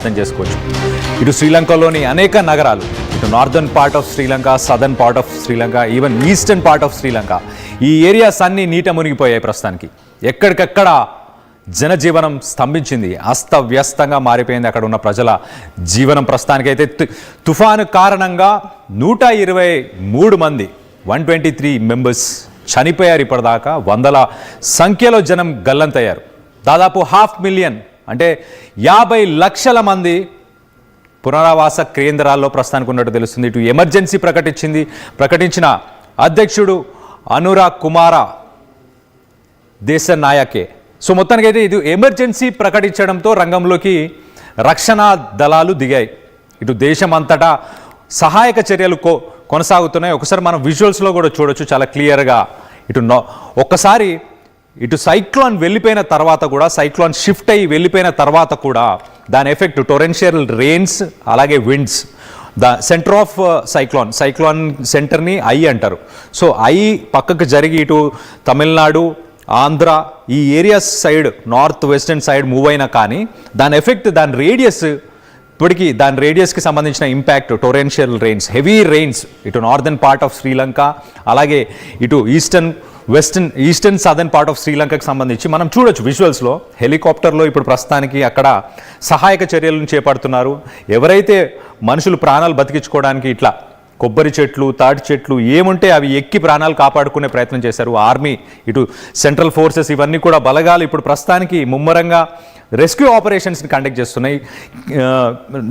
అర్థం చేసుకోవచ్చు. ఇటు శ్రీలంకలోని అనేక నగరాలు, ఇటు northern part of Sri Lanka, southern part of Sri Lanka, even eastern part of Sri Lanka, ఈ ఏరియాస్ అన్నీ నీట మునిగిపోయాయి. ప్రస్తుతానికి ఎక్కడికక్కడ జనజీవనం స్తంభించింది, అస్తవ్యస్తంగా మారిపోయింది అక్కడ ఉన్న ప్రజల జీవనం. ప్రస్తుతానికైతే తుఫాను కారణంగా 123 మంది 123 మెంబర్స్ చనిపోయారు. ఇప్పటిదాకా వందల సంఖ్యలో జనం గల్లంతయ్యారు. దాదాపు 500,000 అంటే 50 లక్షల మంది పునరావాస కేంద్రాల్లో ప్రస్తుతానికి ఉన్నట్టు తెలుస్తుంది. ఇటు ఎమర్జెన్సీ ప్రకటించిన అధ్యక్షుడు అనురాగ్ కుమార దేశనాయకే. సో మొత్తానికి అయితే ఇది ఎమర్జెన్సీ ప్రకటించడంతో రంగంలోకి రక్షణ దళాలు దిగాయి. ఇటు దేశం అంతటా సహాయక చర్యలు కొనసాగుతున్నాయి. ఒకసారి మనం విజువల్స్లో కూడా చూడొచ్చు చాలా క్లియర్గా. ఒక్కసారి ఇటు సైక్లోన్ వెళ్ళిపోయిన తర్వాత కూడా, సైక్లోన్ షిఫ్ట్ అయ్యి వెళ్ళిపోయిన తర్వాత కూడా దాని ఎఫెక్ట్ టొరెన్షియల్ రెయిన్స్, అలాగే విండ్స్. సెంటర్ ఆఫ్ సైక్లోన్ సెంటర్ని ఐ అంటారు. సో ఐ పక్కకు జరిగి ఇటు తమిళనాడు, ఆంధ్ర ఈ areas side, north western side move అయినా కానీ దాని ఎఫెక్ట్, దాని రేడియస్, ఇప్పటికీ దాని రేడియస్కి సంబంధించిన impact torrential rains, heavy rains ఇటు నార్దర్న్ పార్ట్ ఆఫ్ శ్రీలంక, అలాగే ఇటు ఈస్టర్న్ సదర్న్ పార్ట్ ఆఫ్ శ్రీలంకకి సంబంధించి మనం చూడొచ్చు విజువల్స్లో. హెలికాప్టర్లో ఇప్పుడు ప్రస్తుతానికి అక్కడ సహాయక చర్యలను చేపడుతున్నారు. ఎవరైతే మనుషులు ప్రాణాలు బతికించుకోవడానికి ఇట్లా కొబ్బరి చెట్లు, తాటి చెట్లు ఏముంటే అవి ఎక్కి ప్రాణాలు కాపాడుకునే ప్రయత్నం చేశారు. ఆర్మీ, ఇటు సెంట్రల్ ఫోర్సెస్ ఇవన్నీ కూడా బలగాలు ఇప్పుడు ప్రస్తుతానికి ముమ్మరంగా రెస్క్యూ ఆపరేషన్స్ని కండక్ట్ చేస్తున్నాయి.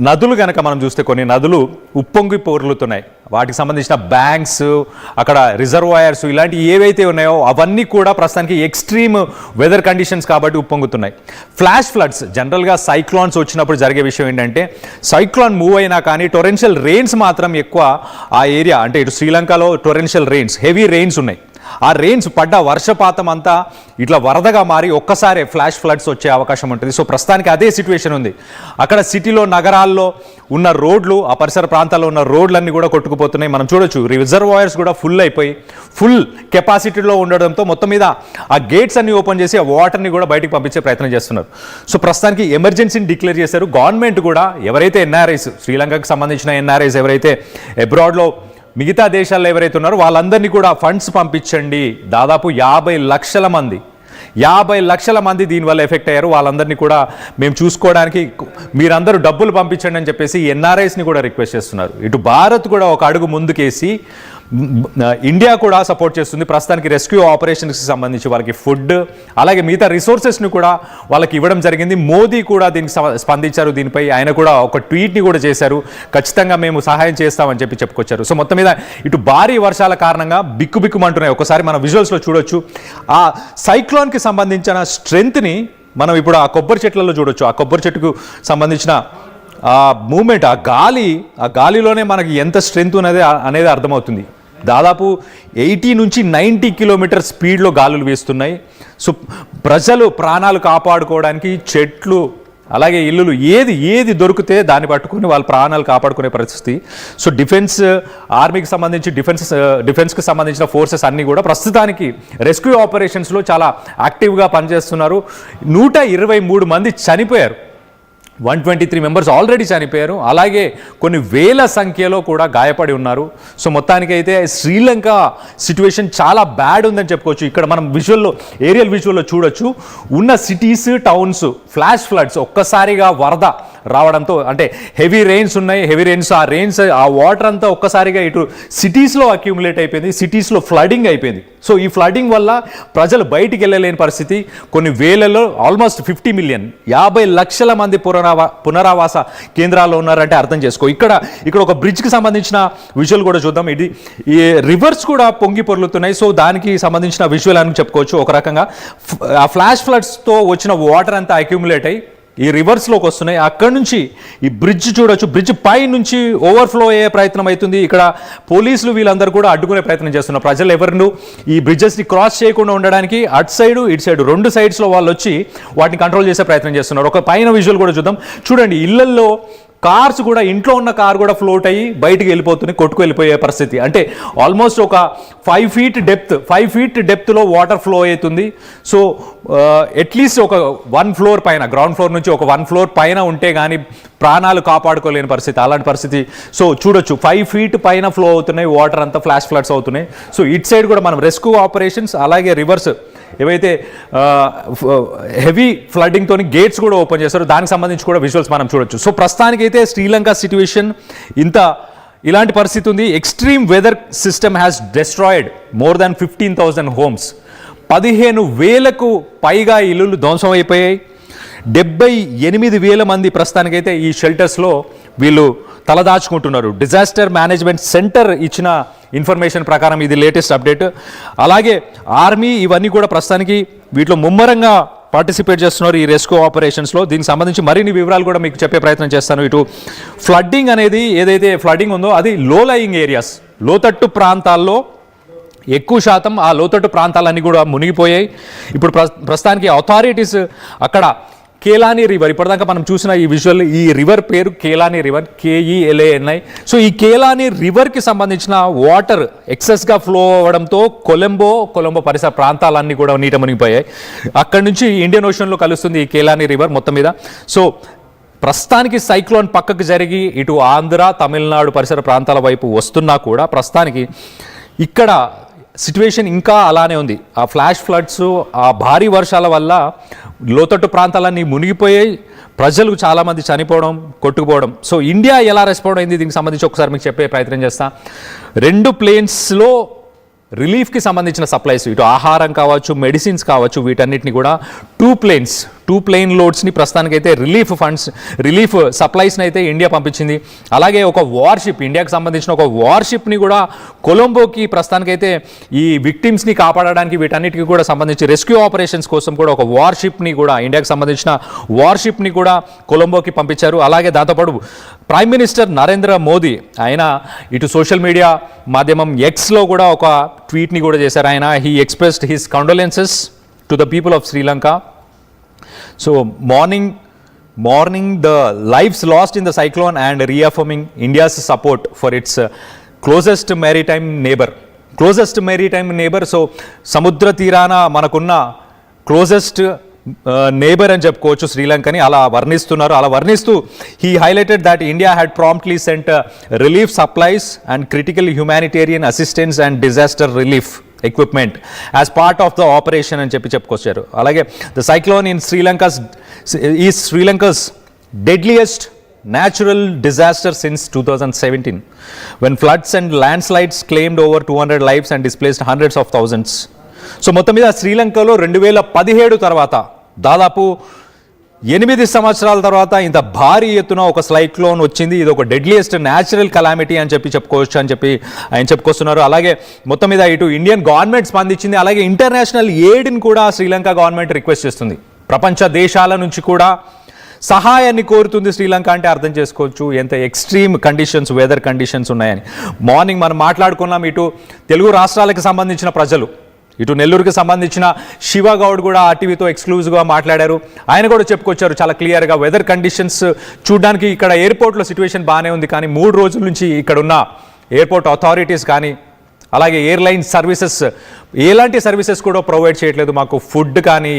నదులు కనుక మనం చూస్తే కొన్ని నదులు ఉప్పొంగి పొర్లుతున్నాయి. వాటికి సంబంధించిన బ్యాంక్స్, అక్కడ రిజర్వాయర్స్ ఇలాంటివి ఏవైతే ఉన్నాయో అవన్నీ కూడా ప్రస్తుతానికి ఎక్స్ట్రీమ్ వెదర్ కండిషన్స్ కాబట్టి ఉప్పొంగుతున్నాయి. ఫ్లాష్ ఫ్లడ్స్ జనరల్గా సైక్లోన్స్ వచ్చినప్పుడు జరిగే విషయం ఏంటంటే, సైక్లోన్ మూవ్ అయినా కానీ టొరెన్షియల్ రెయిన్స్ మాత్రం ఎక్కువ ఆ ఏరియా, అంటే ఇటు శ్రీలంకలో టొరెన్షియల్ రెయిన్స్, హెవీ రెయిన్స్ ఉన్నాయి. ఆ రెయిన్స్ పడ్డ వర్షపాతం అంతా ఇట్లా వరదగా మారి ఒక్కసారి ఫ్లాష్ ఫ్లడ్స్ వచ్చే అవకాశం ఉంటుంది. సో ప్రస్తుతానికి అదే సిచ్యువేషన్ ఉంది. అక్కడ సిటీలో, నగరాల్లో ఉన్న రోడ్లు, ఆ పరిసర ప్రాంతాల్లో ఉన్న రోడ్లన్నీ కూడా కొట్టుకుపోతున్నాయి. మనం చూడొచ్చు రిజర్వాయర్స్ కూడా ఫుల్ అయిపోయి ఫుల్ కెపాసిటీలో ఉండడంతో మొత్తం మీద ఆ గేట్స్ అన్ని ఓపెన్ చేసి ఆ వాటర్ని కూడా బయటకు పంపించే ప్రయత్నం చేస్తున్నారు. సో ప్రస్తుతానికి ఎమర్జెన్సీని డిక్లేర్ చేశారు. గవర్నమెంట్ కూడా ఎవరైతే ఎన్ఆర్ఐస్, శ్రీలంకకు సంబంధించిన ఎన్ఆర్ఐస్ ఎవరైతే అబ్రాడ్లో మిగతా దేశాల్లో ఎవరైతే ఉన్నారో వాళ్ళందరినీ కూడా ఫండ్స్ పంపించండి. దాదాపు 50 లక్షల మంది దీనివల్ల ఎఫెక్ట్ అయ్యారు. వాళ్ళందరినీ కూడా మేము చూసుకోవడానికి మీరందరూ డబ్బులు పంపించండి అని చెప్పేసి ఎన్ఆర్ఐస్ని కూడా రిక్వెస్ట్ చేస్తున్నారు. ఇటు భారత్ కూడా ఒక అడుగు ముందుకేసి ఇండియా కూడా సపోర్ట్ చేస్తుంది. ప్రస్తుతానికి రెస్క్యూ ఆపరేషన్స్కి సంబంధించి వాళ్ళకి ఫుడ్, అలాగే మిగతా రిసోర్సెస్ని కూడా వాళ్ళకి ఇవ్వడం జరిగింది. మోదీ కూడా దీనికి స్పందించారు. దీనిపై ఆయన కూడా ఒక ట్వీట్ని కూడా చేశారు. ఖచ్చితంగా మేము సహాయం చేస్తామని చెప్పుకొచ్చారు. సో మొత్తం మీద ఇటు భారీ వర్షాల కారణంగా బిక్కుబిక్కుమంటున్నాయి. ఒకసారి మనం విజువల్స్లో చూడొచ్చు. ఆ సైక్లోన్కి సంబంధించిన స్ట్రెంగ్త్ని మనం ఇప్పుడు ఆ కొబ్బరి చెట్లలో చూడొచ్చు. ఆ కొబ్బరి చెట్టుకు సంబంధించిన ఆ మూమెంట్, ఆ గాలిలోనే మనకి ఎంత స్ట్రెంగ్త్ ఉన్నది అనేది అర్థమవుతుంది. దాదాపు 80 నుంచి 90 కిలోమీటర్ స్పీడ్లో గాలులు వీస్తున్నాయి. సో ప్రజలు ప్రాణాలు కాపాడుకోవడానికి చెట్లు, అలాగే ఇల్లులు ఏది దొరికితే దాన్ని పట్టుకొని వాళ్ళ ప్రాణాలు కాపాడుకునే పరిస్థితి. సో ఆర్మీకి సంబంధించి డిఫెన్స్కి సంబంధించిన ఫోర్సెస్ అన్నీ కూడా ప్రస్తుతానికి రెస్క్యూ ఆపరేషన్స్లో చాలా యాక్టివ్గా పనిచేస్తున్నారు. 123 మంది చనిపోయారు. 123 మెంబర్స్ ఆల్రెడీ చనిపోయారు. అలాగే కొన్ని వేల సంఖ్యలో కూడా గాయపడి ఉన్నారు. సో మొత్తానికైతే శ్రీలంక సిచ్యువేషన్ చాలా బ్యాడ్ ఉందని చెప్పుకోవచ్చు. ఇక్కడ మనం ఏరియల్ విజువల్లో చూడొచ్చు. ఉన్న సిటీస్, టౌన్స్ ఫ్లాష్ ఫ్లడ్స్, ఒక్కసారిగా వరద రావడంతో, అంటే హెవీ రెయిన్స్ ఉన్నాయి. ఆ వాటర్ అంతా ఒక్కసారిగా ఇటు సిటీస్లో అక్యూములేట్ అయిపోయింది. సిటీస్లో ఫ్లడింగ్ అయిపోయింది. సో ఈ ఫ్లడింగ్ వల్ల ప్రజలు బయటికి వెళ్ళలేని పరిస్థితి. కొన్ని వేలలో ఆల్మోస్ట్ 50 మిలియన్ 50 లక్షల మంది పునరావాస కేంద్రాల్లో ఉన్నారంటే అర్థం చేసుకో. ఇక్కడ ఒక బ్రిడ్జ్కి సంబంధించిన విజువల్ కూడా చూద్దాం. ఈ రివర్స్ కూడా పొంగి పొర్లుతున్నాయి. సో దానికి సంబంధించిన విజువల్ అని చెప్పుకోవచ్చు. ఒక రకంగా ఆ ఫ్లాష్ ఫ్లడ్స్తో వచ్చిన వాటర్ అంతా అక్యూములేట్ అయ్యి ఈ రివర్స్లోకి వస్తున్నాయి. అక్కడి నుంచి ఈ బ్రిడ్జ్ చూడొచ్చు. బ్రిడ్జ్ పై నుంచి ఓవర్ఫ్లో అయ్యే ప్రయత్నం అవుతుంది. ఇక్కడ పోలీసులు వీళ్ళందరూ కూడా అడ్డుకునే ప్రయత్నం చేస్తున్నారు. ప్రజలు ఎవరిను ఈ బ్రిడ్జెస్ని క్రాస్ చేయకుండా ఉండడానికి అటు సైడు ఇటు సైడు 2 సైడ్స్లో వాళ్ళు వచ్చి వాటిని కంట్రోల్ చేసే ప్రయత్నం చేస్తున్నారు. ఒక పైన విజువల్ కూడా చూద్దాం. చూడండి, ఇళ్లల్లో కార్స్ కూడా, ఇంట్లో ఉన్న కార్ కూడా ఫ్లోట్ అయ్యి బయటికి వెళ్ళిపోతుంది, కొట్టుకు వెళ్ళిపోయే పరిస్థితి. అంటే ఆల్మోస్ట్ ఒక 5 ఫీట్ డెప్త్లో వాటర్ ఫ్లో అవుతుంది. సో అట్లీస్ట్ ఒక 1 ఫ్లోర్ పైన, గ్రౌండ్ ఫ్లోర్ నుంచి ఒక 1 ఫ్లోర్ పైన ఉంటే కానీ ప్రాణాలు కాపాడుకోలేని పరిస్థితి, అలాంటి పరిస్థితి. సో చూడొచ్చు 5 ఫీట్ పైన ఫ్లో అవుతున్నాయి, వాటర్ అంతా ఫ్లాష్ ఫ్లడ్స్ అవుతున్నాయి. సో ఇట్ సైడ్ కూడా మనం రెస్క్యూ ఆపరేషన్స్, అలాగే రివర్స్ ఏవైతే హెవీ ఫ్లడ్డింగ్తో గేట్స్ కూడా ఓపెన్ చేస్తారో దానికి సంబంధించి కూడా విజువల్స్ మనం చూడొచ్చు. సో ప్రస్తుతానికైతే శ్రీలంక సిచ్యువేషన్ ఇలాంటి పరిస్థితి ఉంది. Extreme weather system has destroyed more than 15,000 homes. 15,000కు పైగా ఇల్లులు ధ్వంసం అయిపోయాయి. 78,000 మంది ప్రస్తుతానికైతే ఈ షెల్టర్స్లో వీళ్ళు తలదాచుకుంటున్నారు. డిజాస్టర్ మేనేజ్మెంట్ సెంటర్ ఇచ్చిన ఇన్ఫర్మేషన్ ప్రకారం ఇది లేటెస్ట్ అప్డేట్. అలాగే ఆర్మీ ఇవన్నీ కూడా ప్రస్తుతానికి వీటిలో ముమ్మరంగా పార్టిసిపేట్ చేస్తున్నారు ఈ రెస్క్యూ ఆపరేషన్స్లో. దీనికి సంబంధించి మరిన్ని వివరాలు కూడా మీకు చెప్పే ప్రయత్నం చేస్తాను. ఇటు ఫ్లడ్డింగ్ అనేది ఏదైతే ఫ్లడ్డింగ్ ఉందో అది లో లయింగ్ ఏరియాస్, లోతట్టు ప్రాంతాల్లో ఎక్కువ శాతం ఆ లోతట్టు ప్రాంతాలన్నీ కూడా మునిగిపోయాయి. ఇప్పుడు ప్రస్తుతానికి అథారిటీస్ అక్కడ కేలాని రివర్, ఇప్పటిదాకా మనం చూసిన ఈ విజువల్, ఈ రివర్ పేరు కేలాని రివర్, KELANI. సో ఈ కేలాని రివర్కి సంబంధించిన వాటర్ ఎక్సెస్గా ఫ్లో అవ్వడంతో కొలంబో పరిసర ప్రాంతాలన్నీ కూడా నీట మునిగిపోయాయి. అక్కడి నుంచి ఇండియన్ ఓషన్లో కలుస్తుంది ఈ కేలాని రివర్ మొత్తం మీద. సో ప్రస్తుతానికి సైక్లోన్ పక్కకు జరిగి ఇటు ఆంధ్ర, తమిళనాడు పరిసర ప్రాంతాల వైపు వస్తున్నా కూడా ప్రస్తుతానికి ఇక్కడ సిచ్యువేషన్ ఇంకా అలానే ఉంది. ఆ ఫ్లాష్ ఫ్లడ్స్, ఆ భారీ వర్షాల వల్ల లోతట్టు ప్రాంతాలన్నీ మునిగిపోయాయి, ప్రజలు చాలామంది చనిపోవడం, కొట్టుకుపోవడం. సో ఇండియా ఎలా రెస్పాండ్ అయింది దీనికి సంబంధించి ఒకసారి మీకు చెప్పే ప్రయత్నం చేస్తా. 2 ప్లేన్స్లో రిలీఫ్కి సంబంధించిన సప్లైస్, ఇటు ఆహారం కావచ్చు, మెడిసిన్స్ కావచ్చు, వీటన్నిటిని కూడా 2 ప్లేన్ లోడ్స్ని ప్రస్తుతానికైతే రిలీఫ్ సప్లైస్ని అయితే ఇండియా పంపించింది. అలాగే ఒక వార్షిప్, ఇండియాకి సంబంధించిన ఒక వార్షిప్ని కూడా కొలంబోకి ప్రస్తుతానికైతే ఈ విక్టిమ్స్ని కాపాడడానికి వీటన్నిటికీ కూడా సంబంధించి రెస్క్యూ ఆపరేషన్స్ కోసం కూడా ఒక వార్షిప్ని కూడా, ఇండియాకి సంబంధించిన వార్షిప్ని కూడా కొలంబోకి పంపించారు. అలాగే దాంతోపాటు ప్రైమ్ మినిస్టర్ నరేంద్ర మోదీ ఆయన ఇటు సోషల్ మీడియా మాధ్యమం ఎక్స్లో కూడా ఒక ట్వీట్ని కూడా చేశారు. ఆయన he expressed his condolences to the people of Sri Lanka. So mourning the lives lost in the cyclone and reaffirming India's support for its closest maritime neighbor. So సముద్ర తీరాన మనకున్న క్లోజెస్ట్ నేబర్ అని చెప్పుకోవచ్చు శ్రీలంకని. అలా వర్ణిస్తూ he highlighted that India had promptly sent relief supplies and critical humanitarian assistance and disaster relief equipment as part of the operation అని చెప్పుకొచ్చారు. అలాగే the cyclone in Sri Lanka's deadliest natural disaster since 2017 when floods and landslides claimed over 200 lives and displaced hundreds of thousands. So మొత్తం మీద శ్రీలంకలో 2017 తర్వాత దాదాపు 8 సంవత్సరాల తర్వాత ఇంత భారీ ఎత్తున ఒక సైక్లోన్ వచ్చింది. ఇది ఒక డెడ్లియెస్ట్ న్యాచురల్ కలామిటీ అని చెప్పుకోవచ్చు అని ఆయన చెప్పుకొస్తున్నారు. అలాగే మొత్తం మీద ఇటు ఇండియన్ గవర్నమెంట్ స్పందించింది. అలాగే ఇంటర్నేషనల్ ఎయిడ్ని కూడా శ్రీలంక గవర్నమెంట్ రిక్వెస్ట్ చేస్తుంది. ప్రపంచ దేశాల నుంచి కూడా సహాయాన్ని కోరుతుంది శ్రీలంక. అంటే అర్థం చేసుకోవచ్చు ఎంత ఎక్స్ట్రీమ్ కండిషన్స్, వెదర్ కండిషన్స్ ఉన్నాయని. మార్నింగ్ మనం మాట్లాడుకున్నాం, ఇటు తెలుగు రాష్ట్రాలకు సంబంధించిన ప్రజలు, ఇటు నెల్లూరుకి సంబంధించిన శివగౌడ్ కూడా ఆర్టీవీతో ఎక్స్క్లూజివ్గా మాట్లాడారు. ఆయన కూడా చెప్పుకొచ్చారు చాలా క్లియర్గా వెదర్ కండిషన్స్ చూడడానికి. ఇక్కడ ఎయిర్పోర్ట్లో సిచ్యువేషన్ బాగానే ఉంది, కానీ 3 రోజుల నుంచి ఇక్కడ ఉన్న ఎయిర్పోర్ట్ అథారిటీస్ కానీ అలాగే ఎయిర్లైన్ సర్వీసెస్ ఎలాంటి సర్వీసెస్ కూడా ప్రొవైడ్ చేయట్లేదు. మాకు ఫుడ్ కానీ